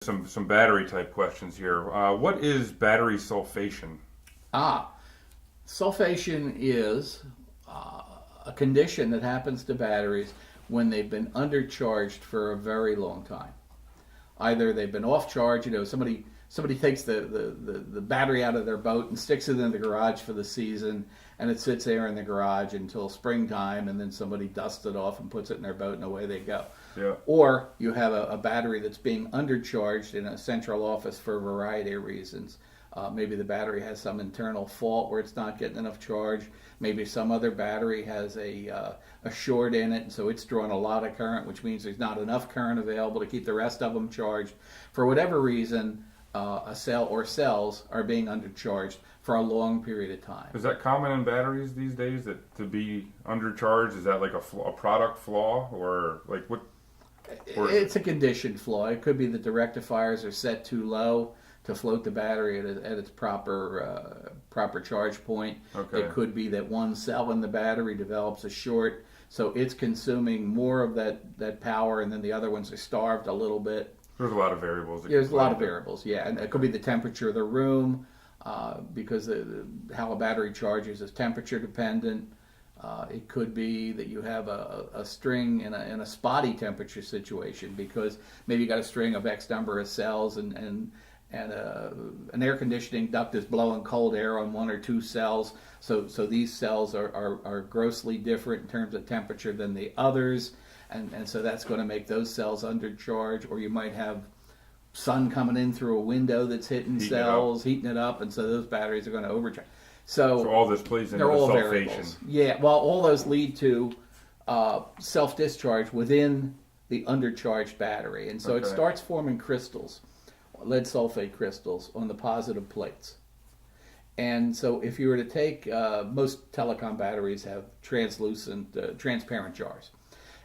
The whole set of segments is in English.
Some battery type questions here. What is battery sulfation? Ah, sulfation is a condition that happens to batteries when they've been undercharged for a very long time. Either they've been off charge, somebody takes the battery out of their boat and sticks it in the garage for the season, and it sits there in the garage until springtime, and then somebody dusts it off and puts it in their boat, and away they go. Yeah. Or you have a battery that's being undercharged in a central office for a variety of reasons. Maybe the battery has some internal fault where it's not getting enough charge. Maybe some other battery has a short in it, and so it's drawing a lot of current, which means there's not enough current available to keep the rest of them charged. For whatever reason, a cell or cells are being undercharged for a long period of time. Is that common in batteries these days, that to be undercharged? Is that like a product flaw, or like what? It's a conditioned flaw. It could be that the rectifiers are set too low to float the battery at its proper charge point. Okay. It could be that one cell in the battery develops a short, so it's consuming more of that power, and then the other ones are starved a little bit. There's a lot of variables. There's a lot of variables, yeah, and it could be the temperature of the room, because how a battery charges is temperature dependent. It could be that you have a string in a spotty temperature situation, because maybe you got a string of X number of cells, and an air conditioning duct is blowing cold air on one or two cells. So these cells are grossly different in terms of temperature than the others, and so that's going to make those cells undercharge. Or you might have sun coming in through a window that's hitting cells, heating it up, and so those batteries are going to overcharge. So all this plays into the all sulfation. Variables. Yeah, well, all those lead to self-discharge within the undercharged battery, and so it starts forming crystals, lead sulfate crystals, on the positive plates. And so if you were to take, most telecom batteries have translucent, transparent jars.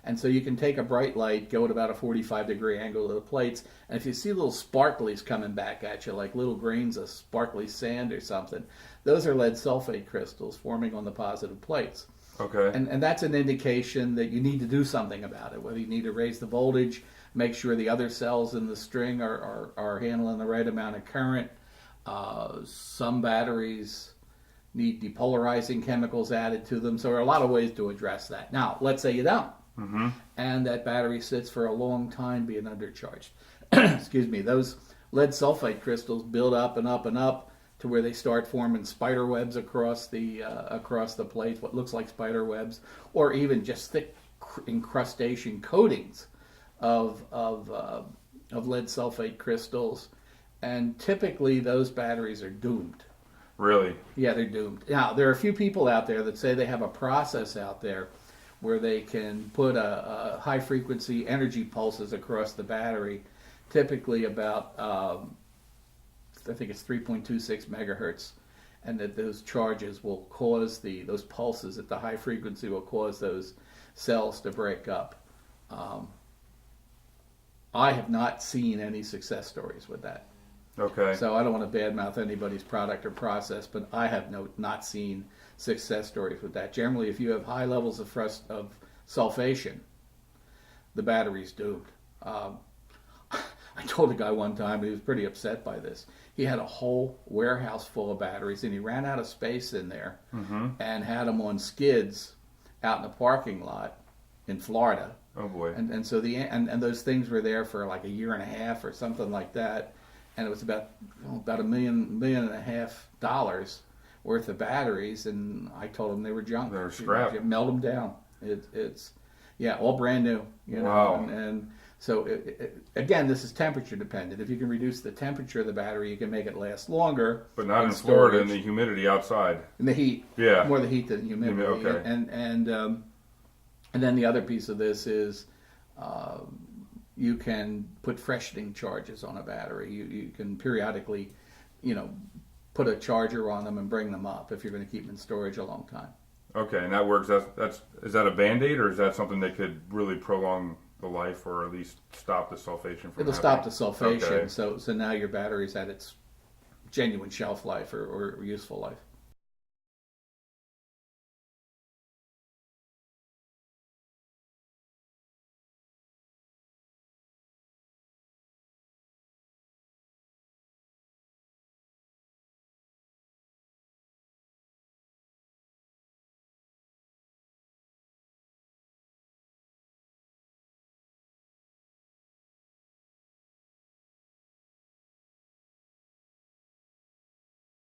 And so you can take a bright light, go at about a 45-degree angle to the plates, and if you see little sparklies coming back at you, like little grains of sparkly sand or something, those are lead sulfate crystals forming on the positive plates. Okay. And that's an indication that you need to do something about it, whether you need to raise the voltage, make sure the other cells in the string are handling the right amount of current. Some batteries need depolarizing chemicals added to them, so there are a lot of ways to address that. Now, let's say you don't. Mm-hmm. And that battery sits for a long time being undercharged. Excuse me. Those lead sulfate crystals build up and up and up to where they start forming spider webs across the plates, what looks like spider webs, or even just thick incrustation coatings of lead sulfate crystals. And typically those batteries are doomed. Really? Yeah, they're doomed. Now, there are a few people out there that say they have a process out there where they can put a high-frequency energy pulses across the battery, typically about, I think it's 3.26 megahertz, and that those charges will cause those pulses at the high frequency will cause those cells to break up. I have not seen any success stories with that. Okay. So I don't want to badmouth anybody's product or process, but I have not seen success stories with that. Generally, if you have high levels of sulfation, the battery's doomed. I told a guy one time, he was pretty upset by this. He had a whole warehouse full of batteries, and he ran out of space in there, and had them on skids out in the parking lot in Florida. Oh boy. And so and those things were there for like a year and a half or something like that. And it was about $1.5 million worth of batteries, and I told them they were junk. They're scrap. Melt them down. It's all brand new. Wow. And so again, this is temperature dependent. If you can reduce the temperature of the battery, you can make it last longer. But not in Florida in the humidity outside. In the heat. Yeah. More the heat than humidity. Okay. And then the other piece of this is, you can put freshening charges on a battery. You can periodically, put a charger on them and bring them up if you're going to keep them in storage a long time. Okay, and that works. Is that a Band-Aid, or is that something that could really prolong the life, or at least stop the sulfation from It'll happening? stop the sulfation, Okay. so now your battery's at its genuine shelf life or useful life.